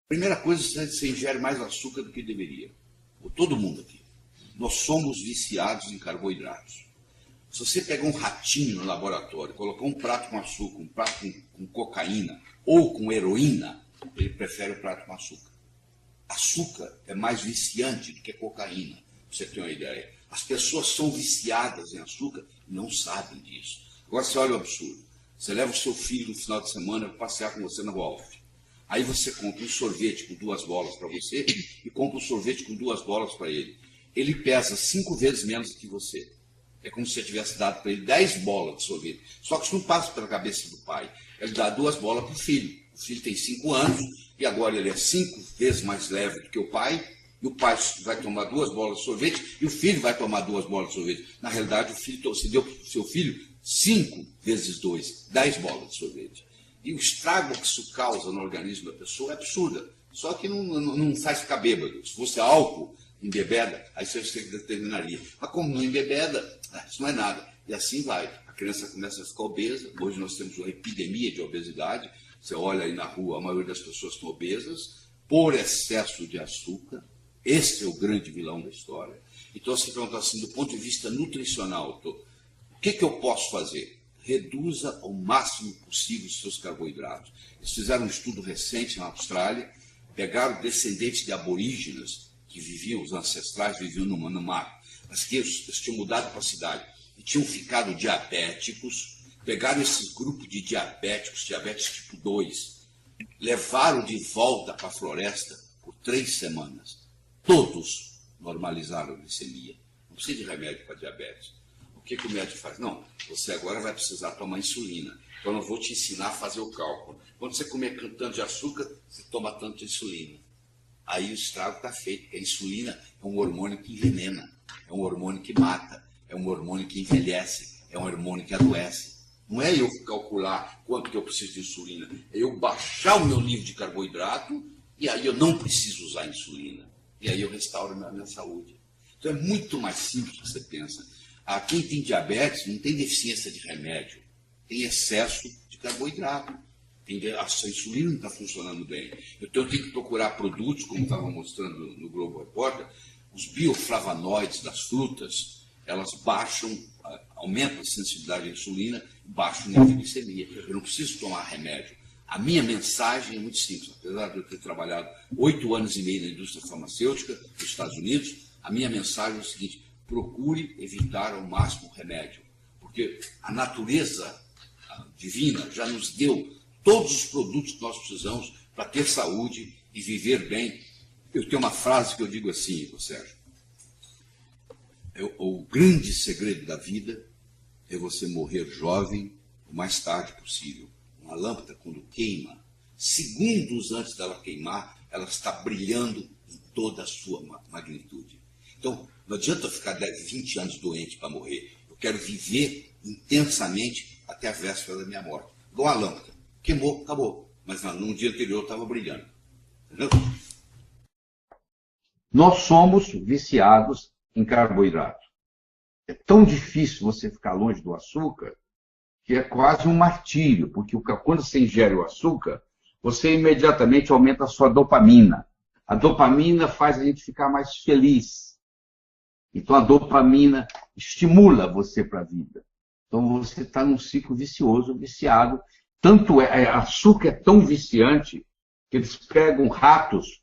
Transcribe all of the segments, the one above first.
Primeira coisa, você ingere mais açúcar do que deveria. Todo mundo aqui. Nós somos viciados em carboidratos. Se você pegar um ratinho no laboratório, colocar um prato com açúcar, um prato com cocaína ou com heroína, ele prefere o prato com açúcar. Açúcar é mais viciante do que cocaína, pra você ter uma ideia. As pessoas são viciadas em açúcar e não sabem disso. Agora você olha o absurdo. Você leva o seu filho no final de semana para passear com você na Wolf. Aí você compra um sorvete com 2 bolas para você e compra um sorvete com 2 bolas para ele. Ele pesa 5 vezes menos do que você. É como se você tivesse dado para ele 10 bolas de sorvete. Só que isso não passa pela cabeça do pai. Ele dá 2 bolas para o filho. O filho tem 5 anos e agora ele é 5 vezes mais leve do que o pai. E o pai vai tomar 2 bolas de sorvete e o filho vai tomar 2 bolas de sorvete. Na realidade, você deu para o seu filho 5 vezes 2, 10 bolas de sorvete. E o estrago que isso causa no organismo da pessoa é absurda. Só que não faz ficar bêbado. Se fosse álcool, embebeda, aí você determinaria. Mas como não embebeda, isso não é nada. E assim vai. A criança começa a ficar obesa. Hoje nós temos uma epidemia de obesidade. Você olha aí na rua, a maioria das pessoas estão obesas por excesso de açúcar. Esse é o grande vilão da história. Então, você pergunta assim, do ponto de vista nutricional, o que eu posso fazer? Reduza ao máximo possível os seus carboidratos. Eles fizeram um estudo recente na Austrália, pegaram descendentes de aborígenes que viviam, os ancestrais viviam no mar, mas que eles tinham mudado para a cidade e tinham ficado diabéticos, pegaram esse grupo de diabéticos tipo 2, levaram de volta para a floresta por 3 semanas. Todos normalizaram a glicemia. Não precisa de remédio para diabetes. O que o médico faz? Não, você agora vai precisar tomar insulina. Então eu vou te ensinar a fazer o cálculo. Quando você comer tanto de açúcar, você toma tanto de insulina. Aí o estrago está feito, porque a insulina é um hormônio que envenena, é um hormônio que mata, é um hormônio que envelhece, é um hormônio que adoece. Não é eu calcular quanto que eu preciso de insulina, é eu baixar o meu nível de carboidrato e aí eu não preciso usar insulina. E aí eu restauro a minha saúde. Então é muito mais simples do que você pensa. Quem tem diabetes não tem deficiência de remédio, tem excesso de carboidrato. A sua insulina não está funcionando bem. Então eu tenho que procurar produtos, como estava mostrando no Globo Repórter, os bioflavonoides das frutas, elas baixam, aumentam a sensibilidade à insulina e baixam o nível de glicemia. Eu não preciso tomar remédio. A minha mensagem é muito simples. Apesar de eu ter trabalhado 8 anos e meio na indústria farmacêutica dos Estados Unidos, a minha mensagem é o seguinte: procure evitar ao máximo o remédio. Porque a natureza divina já nos deu todos os produtos que nós precisamos para ter saúde e viver bem. Eu tenho uma frase que eu digo assim, Sérgio: o grande segredo da vida é você morrer jovem o mais tarde possível. Uma lâmpada, quando queima, segundos antes dela queimar, ela está brilhando em toda a sua magnitude. Então, não adianta eu ficar 20 anos doente para morrer. Eu quero viver intensamente até a véspera da minha morte. Igual a lâmpada. Queimou, acabou. Mas no dia anterior estava brilhando. Entendeu? Nós somos viciados em carboidrato. É tão difícil você ficar longe do açúcar que é quase um martírio, porque quando você ingere o açúcar, você imediatamente aumenta a sua dopamina. A dopamina faz a gente ficar mais feliz. Então a dopamina estimula você para a vida. Então você está num ciclo vicioso, viciado. Tanto açúcar é tão viciante que eles pegam ratos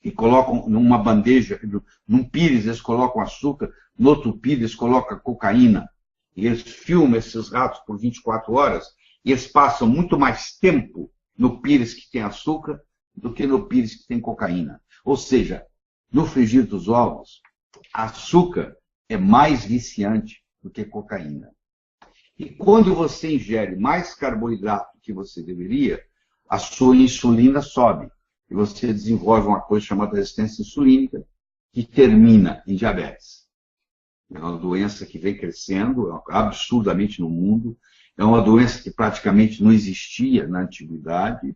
e colocam numa bandeja, num pires eles colocam açúcar, no outro pires colocam cocaína. E eles filmam esses ratos por 24 horas e eles passam muito mais tempo no pires que tem açúcar do que no pires que tem cocaína. Ou seja, no frigir dos ovos, açúcar é mais viciante do que cocaína. E quando você ingere mais carboidrato que você deveria, a sua insulina sobe. E você desenvolve uma coisa chamada resistência insulínica, que termina em diabetes. É uma doença que vem crescendo absurdamente no mundo. É uma doença que praticamente não existia na antiguidade.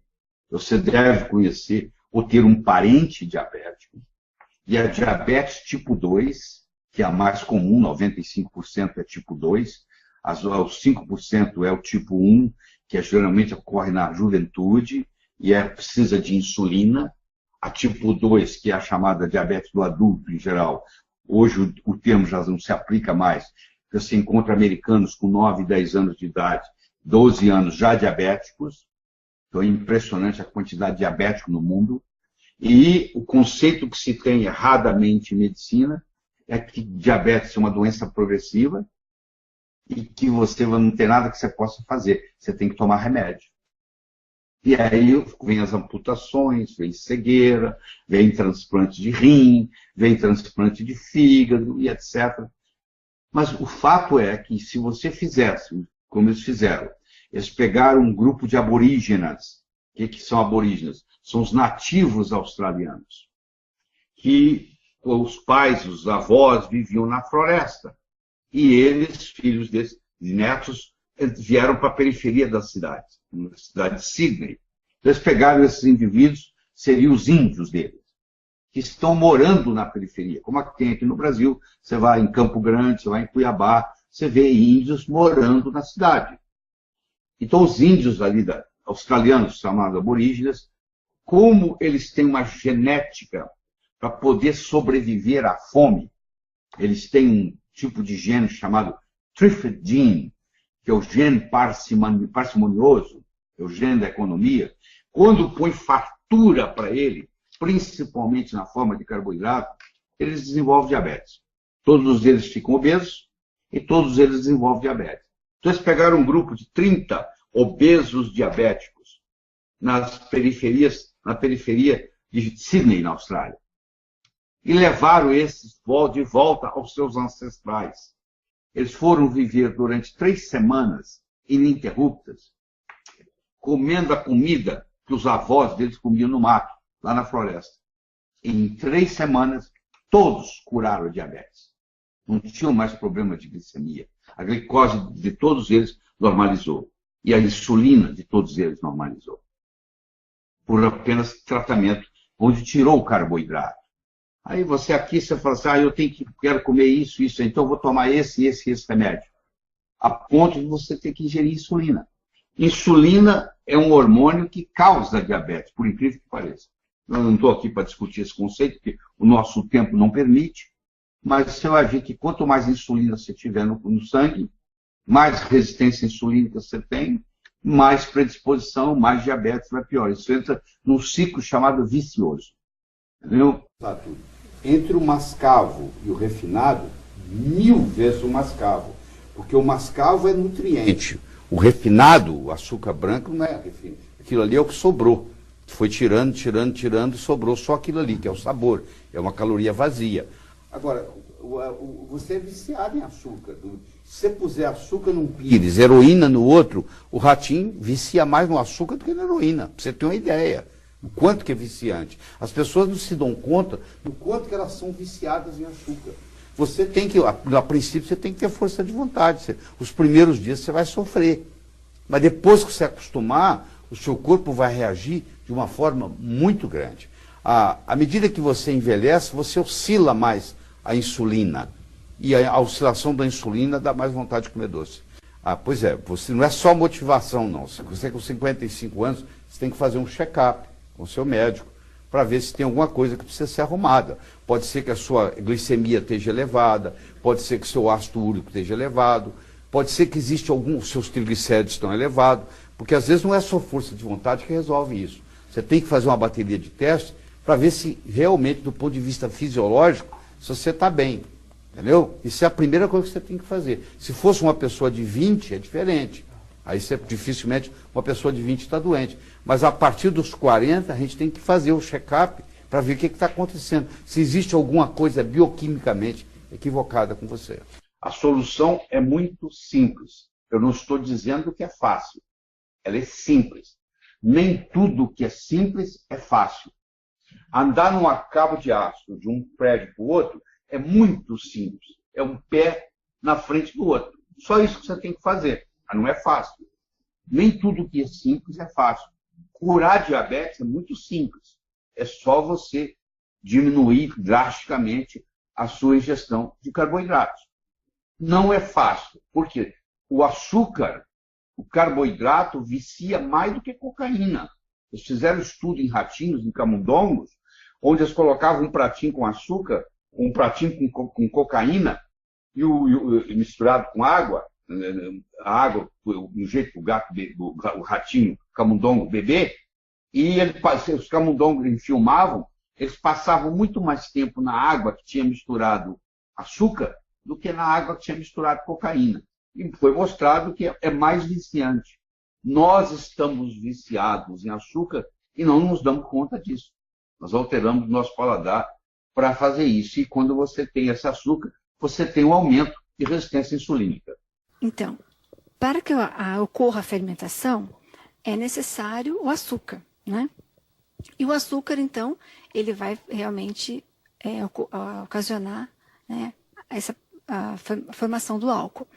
Você deve conhecer ou ter um parente diabético. E a diabetes tipo 2, que é a mais comum, 95% é tipo 2. Os 5% é o tipo 1, que geralmente ocorre na juventude e precisa de insulina. a tipo 2, que é a chamada diabetes do adulto em geral. Hoje o termo já não se aplica mais, porque você encontra americanos com 9, 10 anos de idade, 12 anos já diabéticos. Então é impressionante a quantidade de diabéticos no mundo. E o conceito que se tem erradamente em medicina é que diabetes é uma doença progressiva e que você não tem nada que você possa fazer. Você tem que tomar remédio. E aí vem as amputações, vem cegueira, vem transplante de rim, vem transplante de fígado e etc. Mas o fato é que se você fizesse, como eles fizeram, eles pegaram um grupo de aborígenas. O que são aborígenas? São os nativos australianos, que os pais, os avós viviam na floresta. E eles, filhos desses netos, vieram para a periferia da cidade, na cidade de Sydney. Eles pegaram esses indivíduos, seriam os índios deles, que estão morando na periferia. Como tem aqui no Brasil, você vai em Campo Grande, você vai em Cuiabá, você vê índios morando na cidade. Então, os índios ali, australianos, chamados aborígenes, como eles têm uma genética para poder sobreviver à fome, eles têm um tipo de gene chamado Thrift Gene, que é o gene parcimonioso, é o gene da economia. Quando põe fartura para ele, principalmente na forma de carboidrato, eles desenvolvem diabetes. Todos eles ficam obesos e todos eles desenvolvem diabetes. Então, eles pegaram um grupo de 30 obesos diabéticos na periferia de Sydney, na Austrália, e levaram esses de volta aos seus ancestrais. Eles foram viver durante 3 semanas ininterruptas, comendo a comida que os avós deles comiam no mato, lá na floresta. E em 3 semanas, todos curaram a diabetes. Não tinham mais problema de glicemia. A glicose de todos eles normalizou. E a insulina de todos eles normalizou. Por apenas tratamento, onde tirou o carboidrato. Aí você aqui, você fala assim, quero comer isso, então eu vou tomar esse remédio. A ponto de você ter que ingerir insulina. Insulina é um hormônio que causa diabetes, por incrível que pareça. Eu não estou aqui para discutir esse conceito, porque o nosso tempo não permite, mas você vai ver que quanto mais insulina você tiver no sangue, mais resistência insulínica você tem, mais predisposição, mais diabetes vai pior. Isso entra num ciclo chamado vicioso. Entendeu? Entre o mascavo e o refinado, 1000 vezes o mascavo. Porque o mascavo é nutriente. O refinado, o açúcar branco, não é refinado. Aquilo ali é o que sobrou. Foi tirando, e sobrou só aquilo ali, que é o sabor. É uma caloria vazia. Agora, você é viciado em açúcar. Se você puser açúcar num pires, heroína no outro, o ratinho vicia mais no açúcar do que na heroína. Pra você ter uma ideia. O quanto que é viciante. As pessoas não se dão conta do quanto que elas são viciadas em açúcar. Você tem que, a princípio, você tem que ter força de vontade. Os primeiros dias você vai sofrer. Mas depois que você acostumar, o seu corpo vai reagir de uma forma muito grande. À medida que você envelhece, você oscila mais a insulina. E a oscilação da insulina dá mais vontade de comer doce. Pois é, você não é só motivação, não. Se você com 55 anos, você tem que fazer um check-up com o seu médico para ver se tem alguma coisa que precisa ser arrumada. Pode ser que a sua glicemia esteja elevada, pode ser que o seu ácido úrico esteja elevado, pode ser que existe os seus triglicéridos estão elevados, porque às vezes não é só força de vontade que resolve isso. Você tem que fazer uma bateria de teste para ver se realmente, do ponto de vista fisiológico, se você está bem. Entendeu? Isso é a primeira coisa que você tem que fazer. Se fosse uma pessoa de 20, é diferente. Aí dificilmente uma pessoa de 20 está doente. Mas a partir dos 40, a gente tem que fazer o check-up para ver o que está acontecendo. Se existe alguma coisa bioquimicamente equivocada com você. A solução é muito simples. Eu não estou dizendo que é fácil. Ela é simples. Nem tudo que é simples é fácil. Andar num cabo de aço de um prédio para o outro é muito simples. É um pé na frente do outro. Só isso que você tem que fazer. Mas não é fácil. Nem tudo que é simples é fácil. Curar diabetes é muito simples. É só você diminuir drasticamente a sua ingestão de carboidratos. Não é fácil. Por quê? O açúcar, o carboidrato, vicia mais do que cocaína. Eles fizeram estudo em ratinhos, em camundongos, onde eles colocavam um pratinho com açúcar, um pratinho com cocaína, e misturado com água, a água, do jeito que o ratinho, camundongo, bebê, e os camundongos filmavam, eles passavam muito mais tempo na água que tinha misturado açúcar do que na água que tinha misturado cocaína. E foi mostrado que é mais viciante. Nós estamos viciados em açúcar e não nos damos conta disso. Nós alteramos o nosso paladar para fazer isso. E quando você tem esse açúcar, você tem um aumento de resistência insulínica. Então, para que ocorra a fermentação, é necessário o açúcar, né? E o açúcar, então, ele vai realmente ocasionar, né, a formação do álcool.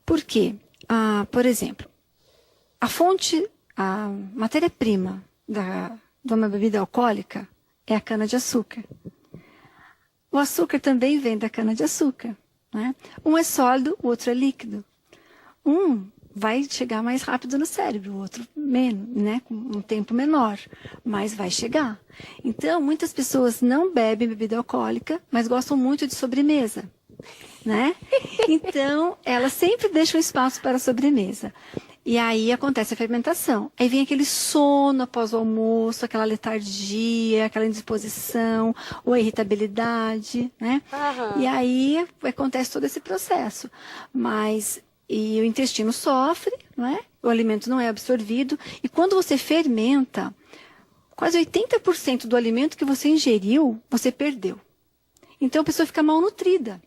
Por quê? Por exemplo, a matéria-prima de uma bebida alcoólica é a cana-de-açúcar. O açúcar também vem da cana-de-açúcar, né? Um é sólido, o outro é líquido. Um vai chegar mais rápido no cérebro, o outro menos, né? Com um tempo menor, mas vai chegar. Então, muitas pessoas não bebem bebida alcoólica, mas gostam muito de sobremesa, né? Então, elas sempre deixam espaço para a sobremesa. E aí acontece a fermentação. Aí vem aquele sono após o almoço, aquela letargia, aquela indisposição, ou a irritabilidade, né? Uhum. E aí acontece todo esse processo. E o intestino sofre, né? O alimento não é absorvido. E quando você fermenta, quase 80% do alimento que você ingeriu, você perdeu. Então a pessoa fica mal nutrida.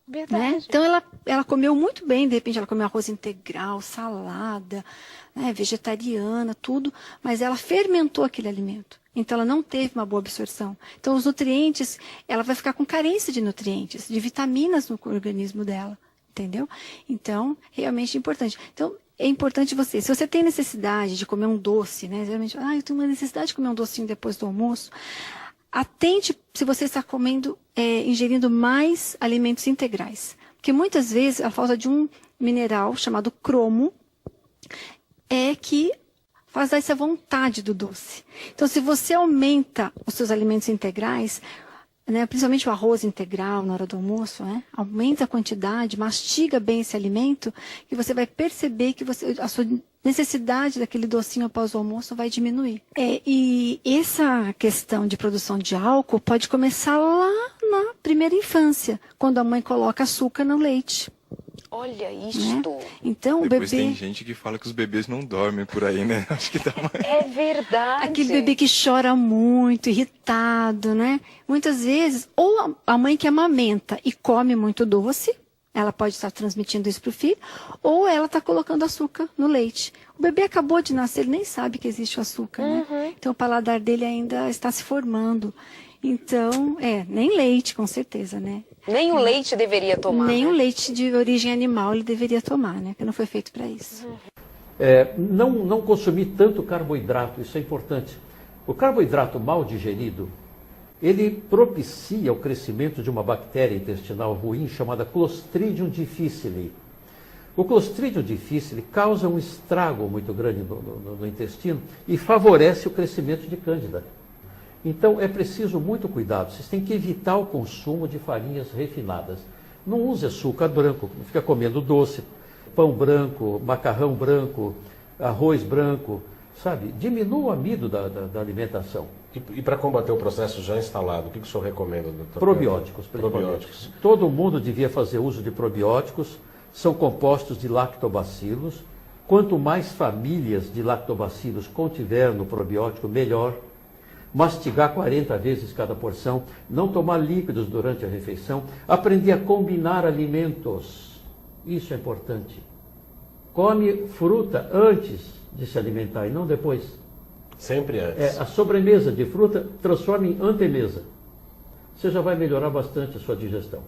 Verdade. Né? Então ela comeu muito bem, de repente ela comeu arroz integral, salada, né, vegetariana, tudo, mas ela fermentou aquele alimento. Então ela não teve uma boa absorção. Então os nutrientes, ela vai ficar com carência de nutrientes, de vitaminas no organismo dela, entendeu? Então, realmente é importante. Então, é importante se você tem necessidade de comer um doce, né? Geralmente, eu tenho uma necessidade de comer um docinho depois do almoço. Atente se você está ingerindo mais alimentos integrais. Porque muitas vezes a falta de um mineral chamado cromo é que faz dar essa vontade do doce. Então, se você aumenta os seus alimentos integrais, né, principalmente o arroz integral na hora do almoço, né, aumenta a quantidade, mastiga bem esse alimento, e você vai perceber que a sua necessidade daquele docinho após o almoço vai diminuir. E essa questão de produção de álcool pode começar lá na primeira infância, quando a mãe coloca açúcar no leite. Olha isto. Né? Então, depois o bebê... tem gente que fala que os bebês não dormem por aí, né? Acho que tá mais... É verdade. Aquele bebê que chora muito, irritado, né? Muitas vezes, ou a mãe que amamenta e come muito doce, ela pode estar transmitindo isso para o filho, ou ela está colocando açúcar no leite. O bebê acabou de nascer, ele nem sabe que existe o açúcar, né? Então o paladar dele ainda está se formando. Então, nem leite, com certeza, né? Nem o leite deveria tomar. Nem né? o leite de origem animal ele deveria tomar, né? Porque não foi feito para isso. Não consumir tanto carboidrato, isso é importante. O carboidrato mal digerido, ele propicia o crescimento de uma bactéria intestinal ruim chamada Clostridium difficile. O Clostridium difficile causa um estrago muito grande no intestino e favorece o crescimento de cândida. Então é preciso muito cuidado, vocês têm que evitar o consumo de farinhas refinadas. Não use açúcar branco, não fica comendo doce, pão branco, macarrão branco, arroz branco, sabe? Diminua o amido da alimentação. E para combater o processo já instalado, o que o senhor recomenda, doutor? Probióticos, Probióticos. Todo mundo devia fazer uso de probióticos, são compostos de lactobacilos. Quanto mais famílias de lactobacilos contiver no probiótico, melhor. Mastigar 40 vezes cada porção, não tomar líquidos durante a refeição, aprender a combinar alimentos, isso é importante. Come fruta antes de se alimentar e não depois. Sempre antes. A sobremesa de fruta transforma em antemesa. Você já vai melhorar bastante a sua digestão.